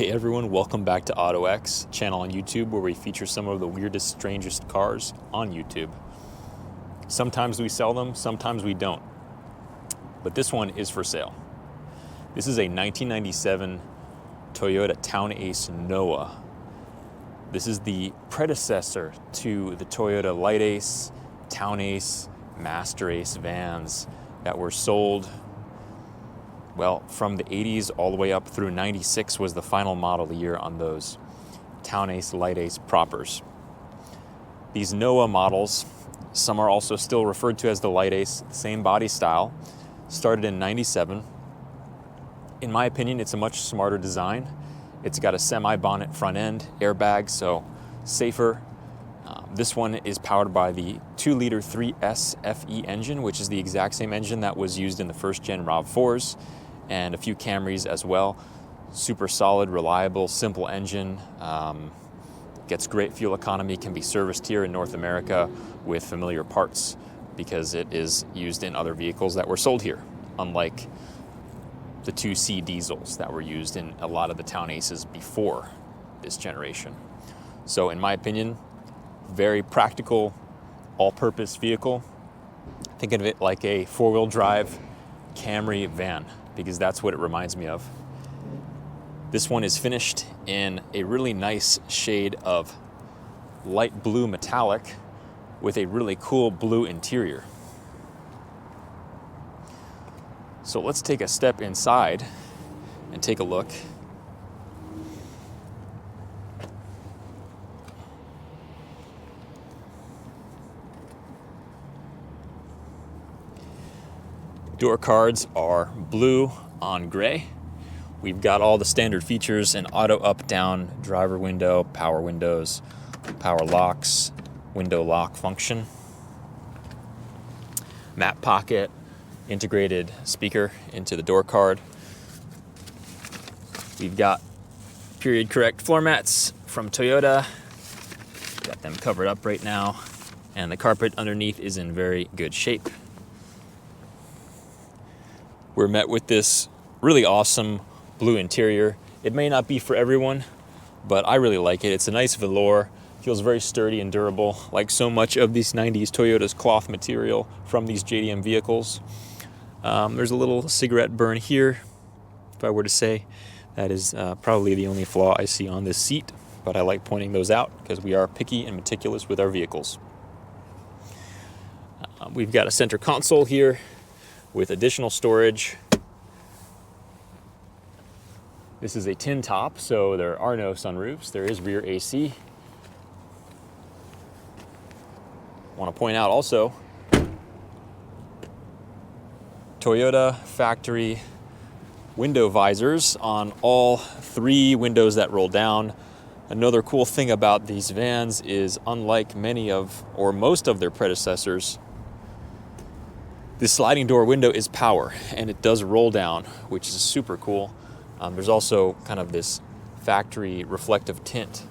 Hey everyone, welcome back to Ottoex, channel on YouTube where we feature some of the weirdest, strangest cars on YouTube. Sometimes we sell them, sometimes we don't. But this one is for sale. This is a 1997 Toyota Townace Noah. This is the predecessor to the Toyota Light Ace, Townace, Master Ace vans that were sold, well, from the 80s all the way up through 96 was the final model year on those Townace Light Ace propers. These Noah models, some are also still referred to as the Light Ace, same body style, started in 97. In my opinion, it's a much smarter design. It's got a semi-bonnet front end, airbags, so safer. This one is powered by the 2-liter 3S FE engine, which is the exact same engine that was used in the first gen RAV4s and a few Camrys as well. Super solid, reliable, simple engine. Gets great fuel economy, can be serviced here in North America with familiar parts because it is used in other vehicles that were sold here, unlike the 2C diesels that were used in a lot of the Townaces before this generation. So in my opinion, very practical, all-purpose vehicle. Think of it like a four-wheel drive Camry van, because that's what it reminds me of. This one is finished in a really nice shade of light blue metallic with a really cool blue interior. So let's take a step inside and take a look. Door cards are blue on gray. We've got all the standard features: an auto up-down driver window, power windows, power locks, window lock function, map pocket, integrated speaker into the door card. We've got period correct floor mats from Toyota. Got them covered up right now, and the carpet underneath is in very good shape. We're met with this really awesome blue interior. It may not be for everyone, but I really like it. It's a nice velour, feels very sturdy and durable, like so much of these 90s Toyota's cloth material from these JDM vehicles. There's a little cigarette burn here, if I were to say. That is probably the only flaw I see on this seat, but I like pointing those out because we are picky and meticulous with our vehicles. We've got a center console here with additional storage. This is a tin top, so there are no sunroofs. There is rear AC. Want to point out also, Toyota factory window visors on all 3 windows that roll down. Another cool thing about these vans is, unlike many of, or most of their predecessors, this sliding door window is power, and it does roll down, which is super cool. There's also kind of this factory reflective tint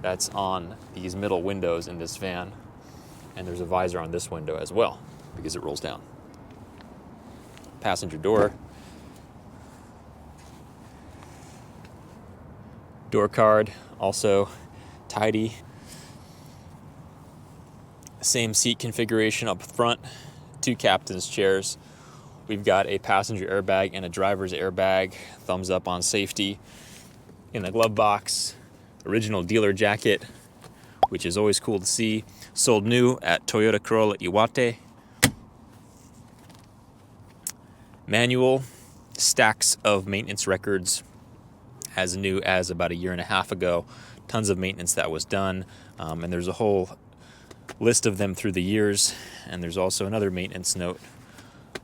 that's on these middle windows in this van, and there's a visor on this window as well because it rolls down. Passenger door. Door card, also tidy. Same seat configuration up front. 2 captain's chairs. We've got a passenger airbag and a driver's airbag. Thumbs up on safety. In the glove box, original dealer jacket, which is always cool to see. Sold new at Toyota Corolla Iwate. Manual, stacks of maintenance records, as new as about a year and a half ago. Tons of maintenance that was done, and there's a whole list of them through the years, and there's also another maintenance note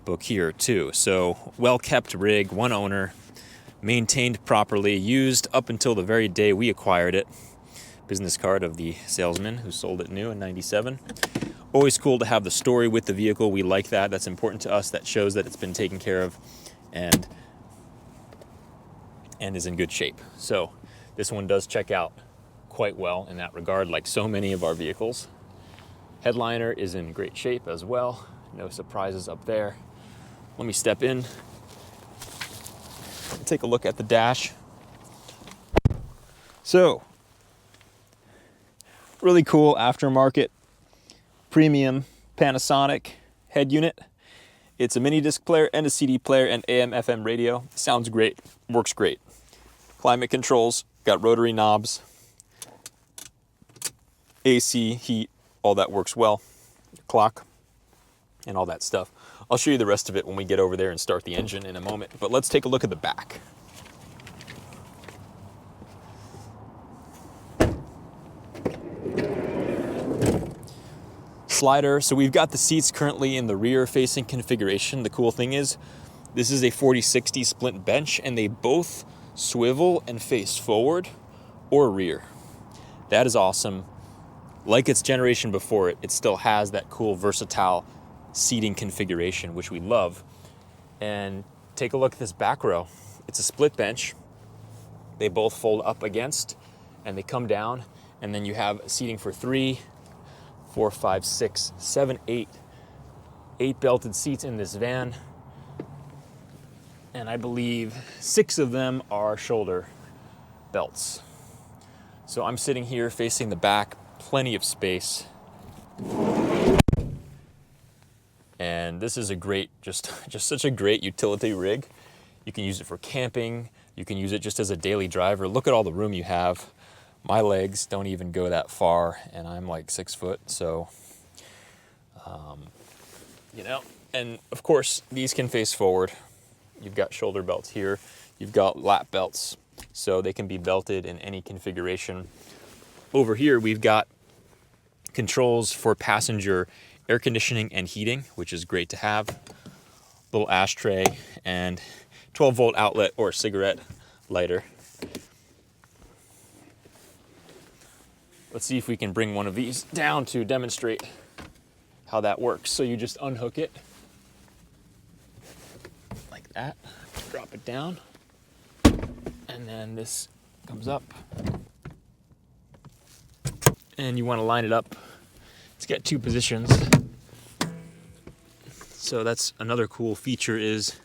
book here too. So well-kept rig, 1 owner, maintained properly, used up until the very day we acquired it. Business card of the salesman who sold it new in 97. Always cool to have the story with the vehicle. We like that. That's important to us. That shows that it's been taken care of and is in good shape. So this one does check out quite well in that regard, like so many of our vehicles. Headliner is in great shape as well. No surprises up there. Let me step in and take a look at the dash. So, really cool aftermarket premium Panasonic head unit. It's a mini disc player and a CD player and AM FM radio. Sounds great, works great. Climate controls, got rotary knobs, AC, heat, all that works well. Clock and all that stuff. I'll show you the rest of it when we get over there and start the engine in a moment, but let's take a look at the back. Slider. So we've got the seats currently in the rear facing configuration. The cool thing is this is a 40/60 splint bench and they both swivel and face forward or rear. That is awesome. Like its generation before it, it still has that cool versatile seating configuration, which we love. And take a look at this back row. It's a split bench. They both fold up against and they come down, and then you have seating for 3, 4, 5, 6, 7, 8 belted seats in this van. And I believe 6 of them are shoulder belts. So I'm sitting here facing the back, plenty of space. And this is a great, just such a great utility rig. You can use it for camping. You can use it just as a daily driver. Look at all the room you have. My legs don't even go that far, and I'm like 6 foot, so, you know. And of course, these can face forward. You've got shoulder belts here. You've got lap belts, so they can be belted in any configuration. Over here, we've got controls for passenger air conditioning and heating, which is great to have. Little ashtray and 12-volt outlet or cigarette lighter. Let's see if we can bring one of these down to demonstrate how that works. So you just unhook it like that, drop it down, and then this comes up. And you want to line it up. It's got 2 positions. So that's another cool feature is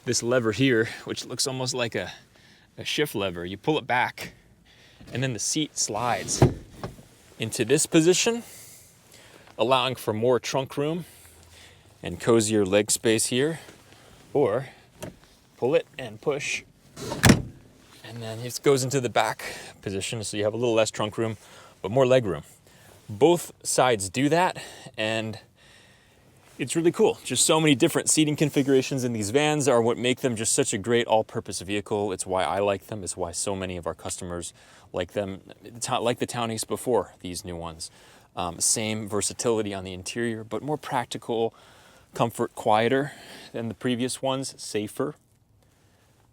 this lever here, which looks almost like a shift lever. You pull it back, and then the seat slides into this position, allowing for more trunk room and cozier leg space here. Or pull it and push, and then it goes into the back position, so you have a little less trunk room, but more leg room. Both sides do that, and it's really cool. Just so many different seating configurations in these vans are what make them just such a great all-purpose vehicle. It's why I like them. It's why so many of our customers like them, like the Townace before these new ones. Same versatility on the interior, but more practical, comfort, quieter than the previous ones, safer,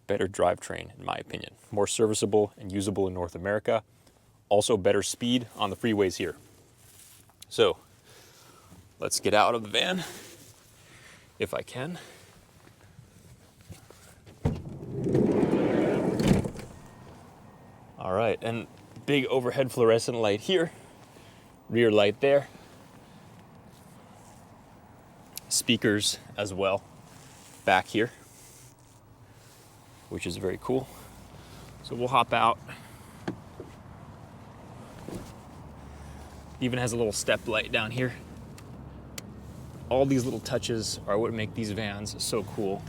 better drivetrain, in my opinion. More serviceable and usable in North America. Also better speed on the freeways here. So let's get out of the van, if I can. All right, and big overhead fluorescent light here, rear light there. Speakers as well back here, which is very cool. So we'll hop out. Even has a little step light down here. All these little touches are what make these vans so cool.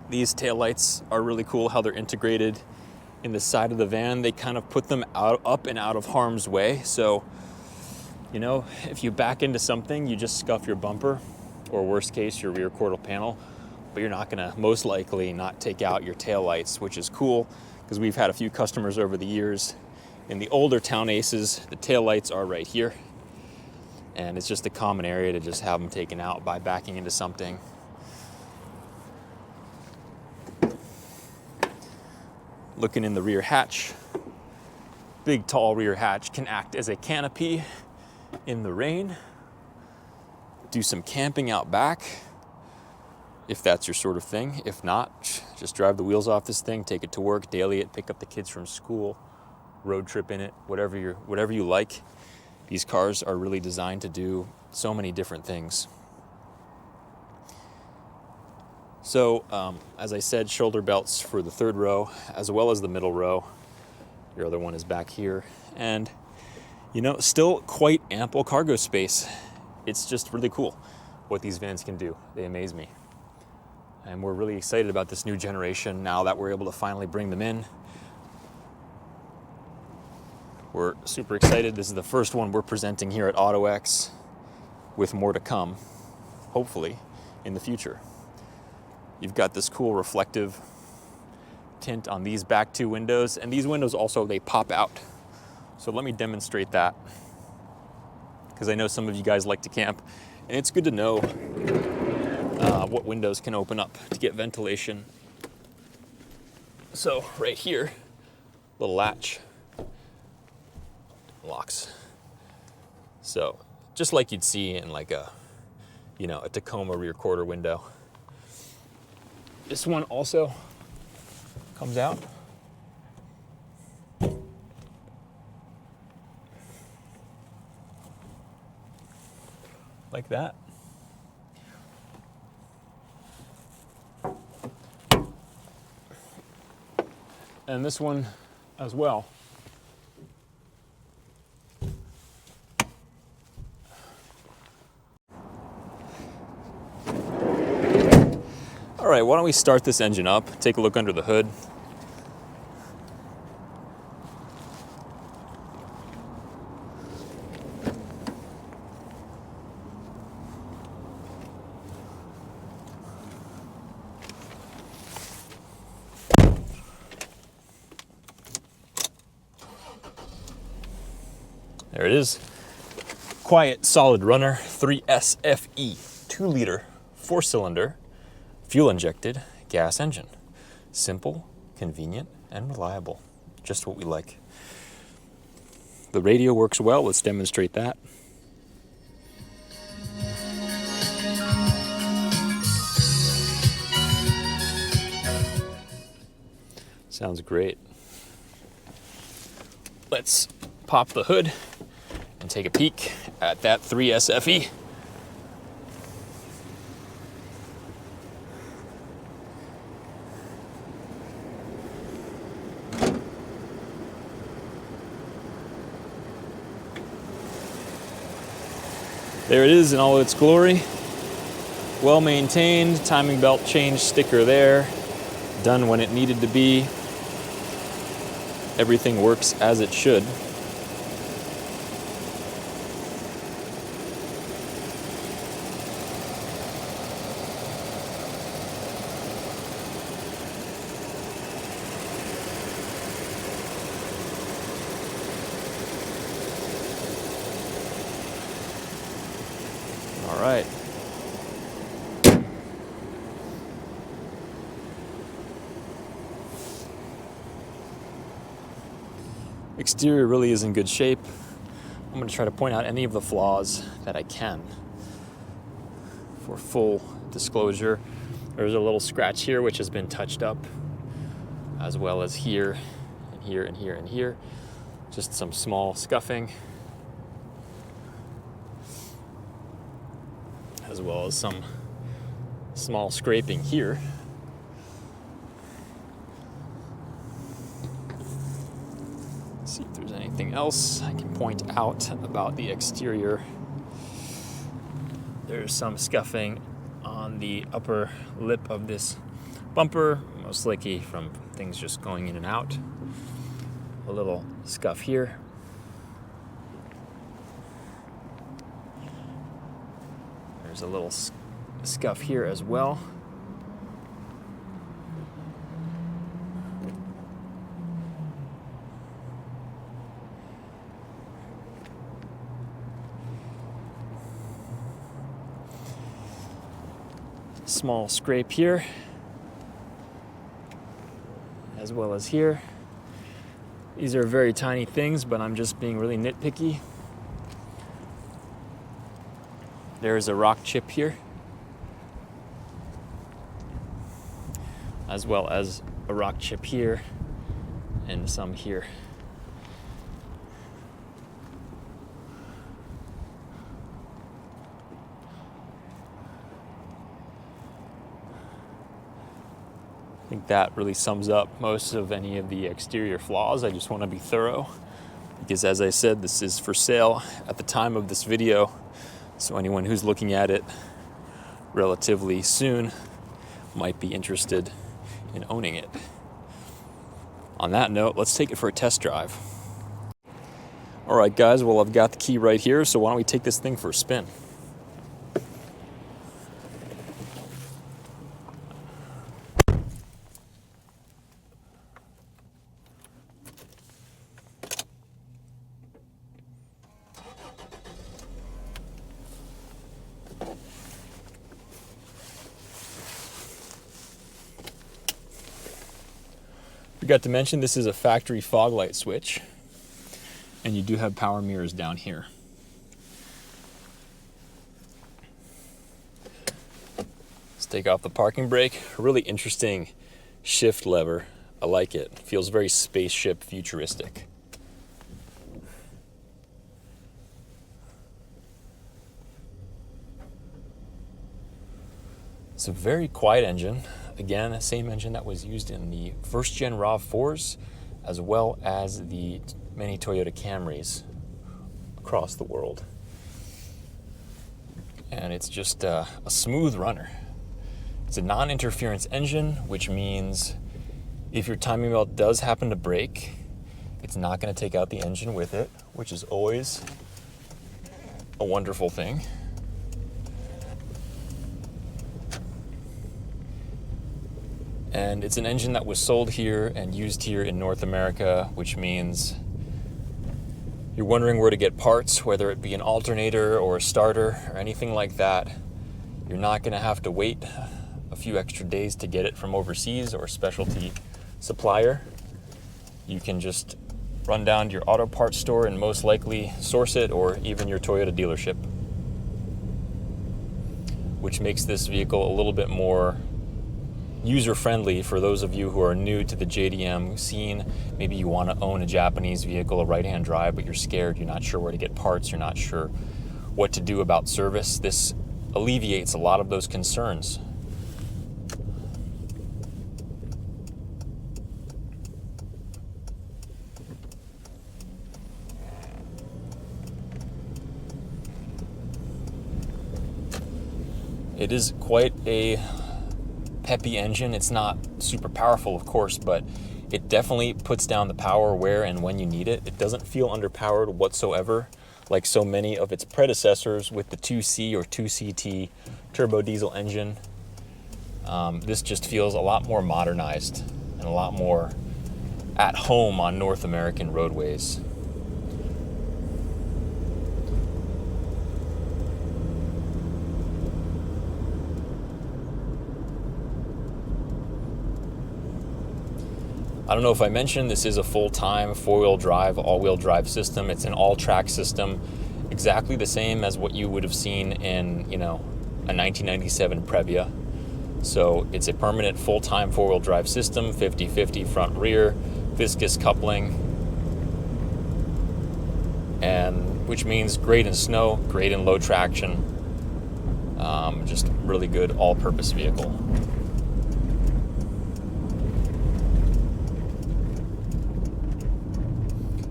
These taillights are really cool how they're integrated in the side of the van. They kind of put them up and out of harm's way. So, you know, if you back into something, you just scuff your bumper, or worst case, your rear quarter panel, but you're not gonna most likely not take out your taillights, which is cool because we've had a few customers over the years. In the older Townaces, the taillights are right here, and it's just a common area to just have them taken out by backing into something. Looking in the rear hatch, big tall rear hatch can act as a canopy in the rain. Do some camping out back if that's your sort of thing. If not, just drive the wheels off this thing, take it to work, daily it, pick up the kids from school, road trip in it, whatever you like. These cars are really designed to do so many different things. So, as I said, shoulder belts for the third row, as well as the middle row. Your other one is back here. And, still quite ample cargo space. It's just really cool what these vans can do. They amaze me. And we're really excited about this new generation now that we're able to finally bring them in. We're super excited. This is the first one we're presenting here at Ottoex, with more to come, hopefully, in the future. You've got this cool reflective tint on these back two windows, and these windows also, they pop out. So let me demonstrate that, because I know some of you guys like to camp, and it's good to know what windows can open up to get ventilation. So right here, little latch locks. So just like you'd see in like a Tacoma rear quarter window. This one also comes out. Like that. And this one as well. All right, why don't we start this engine up, take a look under the hood. There it is. Quiet, solid runner, 3SFE, 2-liter, 4-cylinder, fuel-injected gas engine. Simple, convenient, and reliable. Just what we like. The radio works well. Let's demonstrate that. Sounds great. Let's pop the hood and take a peek at that 3SFE. There it is in all its glory. Well maintained, timing belt change sticker there. Done when it needed to be. Everything works as it should. All right. Exterior really is in good shape. I'm going to try to point out any of the flaws that I can. For full disclosure, there's a little scratch here which has been touched up, as well as here, and here, and here, and here. Just some small scuffing, as well as some small scraping here. See if there's anything else I can point out about the exterior. There's some scuffing on the upper lip of this bumper, most likely from things just going in and out. A little scuff here. There's a little scuff here as well. Small scrape here, as well as here. These are very tiny things, but I'm just being really nitpicky. There's a rock chip here, as well as a rock chip here, and some here. think that really sums up most of any of the exterior flaws. I just want to be thorough because, as I said, this is for sale at the time of this video. So anyone who's looking at it relatively soon might be interested in owning it. On that note, let's take it for a test drive. All right, guys, well, I've got the key right here, so why don't we take this thing for a spin? Forgot to mention this is a factory fog light switch, and you do have power mirrors down here. Let's take off the parking brake. A really interesting shift lever. I like it. Feels very spaceship futuristic. It's a very quiet engine. Again, same engine that was used in the first gen RAV4s, as well as the many Toyota Camrys across the world. And it's just a smooth runner. It's a non-interference engine, which means if your timing belt does happen to break, it's not going to take out the engine with it, which is always a wonderful thing. And it's an engine that was sold here and used here in North America, which means you're wondering where to get parts, whether it be an alternator or a starter or anything like that. You're not going to have to wait a few extra days to get it from overseas or a specialty supplier. You can just run down to your auto parts store and most likely source it, or even your Toyota dealership, which makes this vehicle a little bit more user-friendly for those of you who are new to the JDM scene. Maybe you want to own a Japanese vehicle, a right-hand drive, but you're scared, you're not sure where to get parts, you're not sure what to do about service. This alleviates a lot of those concerns. It is quite a peppy engine. It's not super powerful, of course, but it definitely puts down the power where and when you need it. It doesn't feel underpowered whatsoever, like so many of its predecessors with the 2C or 2CT turbo diesel engine. This just feels a lot more modernized and a lot more at home on North American roadways. I don't know if I mentioned, this is a full-time four-wheel drive, all-wheel drive system. It's an all-track system, exactly the same as what you would have seen in, a 1997 Previa. So it's a permanent full-time four-wheel drive system, 50-50 front rear, viscous coupling, and which means great in snow, great in low traction, just really good all-purpose vehicle.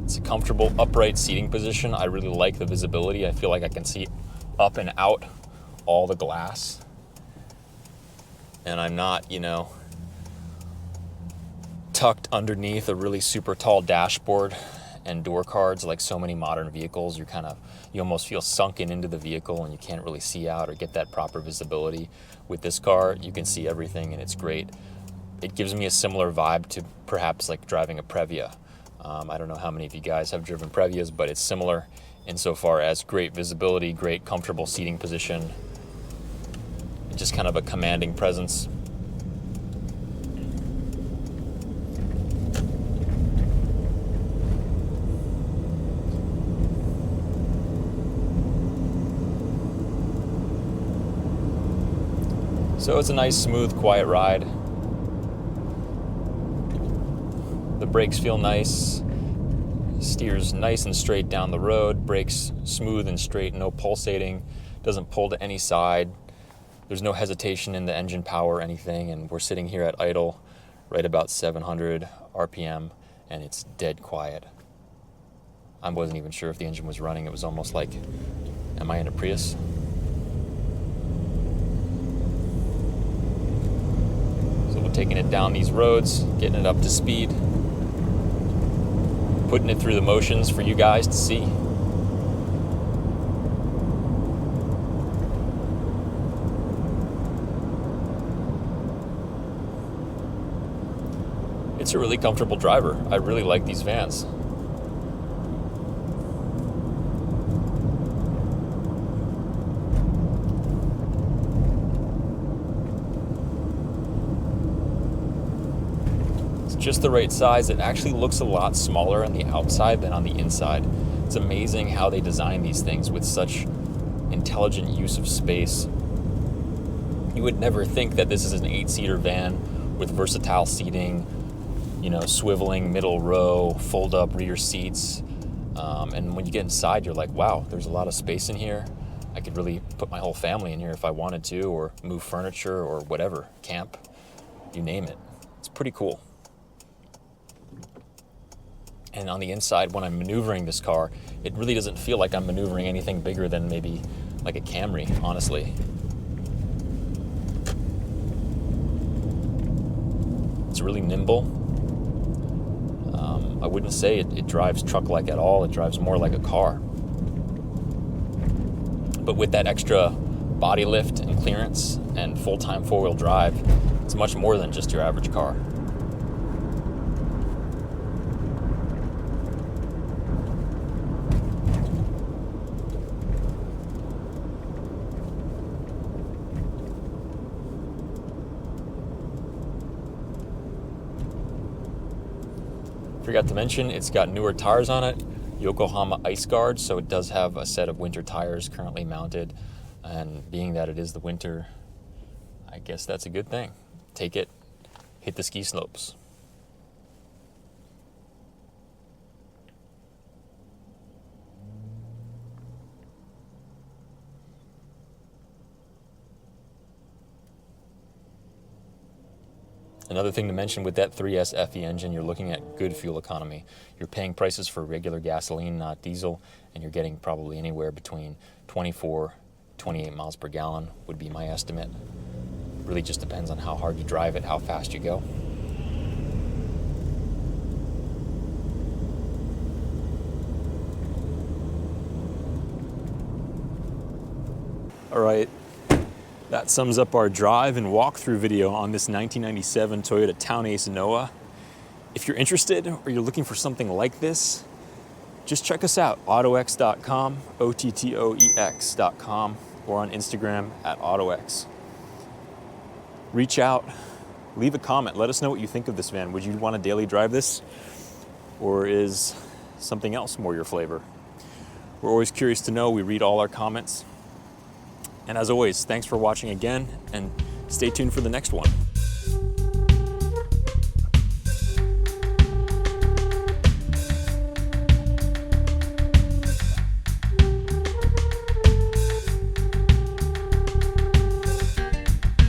It's a comfortable upright seating position. I really like the visibility. I feel like I can see up and out all the glass. And I'm not, tucked underneath a really super tall dashboard and door cards like so many modern vehicles. You almost feel sunken into the vehicle and you can't really see out or get that proper visibility. With this car, you can see everything and it's great. It gives me a similar vibe to perhaps like driving a Previa. I don't know how many of you guys have driven Previas, but it's similar insofar as great visibility, great comfortable seating position, just kind of a commanding presence. So it's a nice, smooth, quiet ride. The brakes feel nice, steers nice and straight down the road, brakes smooth and straight, no pulsating, doesn't pull to any side. There's no hesitation in the engine power or anything, and we're sitting here at idle, right about 700 RPM, and it's dead quiet. I wasn't even sure if the engine was running. It was almost like, am I in a Prius? So we're taking it down these roads, getting it up to speed, putting it through the motions for you guys to see. It's a really comfortable driver. I really like these vans. It's just the right size. It actually looks a lot smaller on the outside than on the inside. It's amazing how they design these things with such intelligent use of space. You would never think that this is an 8-seater van with versatile seating, you know, swiveling middle row, fold up rear seats. And when you get inside, you're like, wow, there's a lot of space in here. I could really put my whole family in here if I wanted to, or move furniture or whatever, camp, you name it. It's pretty cool. And on the inside, when I'm maneuvering this car, it really doesn't feel like I'm maneuvering anything bigger than maybe like a Camry, honestly. It's really nimble. I wouldn't say it drives truck-like at all. It drives more like a car. But with that extra body lift and clearance and full-time four-wheel drive, it's much more than just your average car. Forgot to mention, it's got newer tires on it, Yokohama Ice Guard, so it does have a set of winter tires currently mounted, and being that it is the winter, I guess that's a good thing. Take it, hit the ski slopes. Another thing to mention with that 3S FE engine, you're looking at good fuel economy. You're paying prices for regular gasoline, not diesel, and you're getting probably anywhere between 24, 28 miles per gallon would be my estimate. Really just depends on how hard you drive it, how fast you go. All right. That sums up our drive and walkthrough video on this 1997 Toyota Townace Noah. If you're interested or you're looking for something like this, just check us out, Ottoex.com, Ottoex.com, or on Instagram at Ottoex. Reach out, leave a comment, let us know what you think of this van. Would you want to daily drive this? Or is something else more your flavor? We're always curious to know. We read all our comments. And as always, thanks for watching again, and stay tuned for the next one.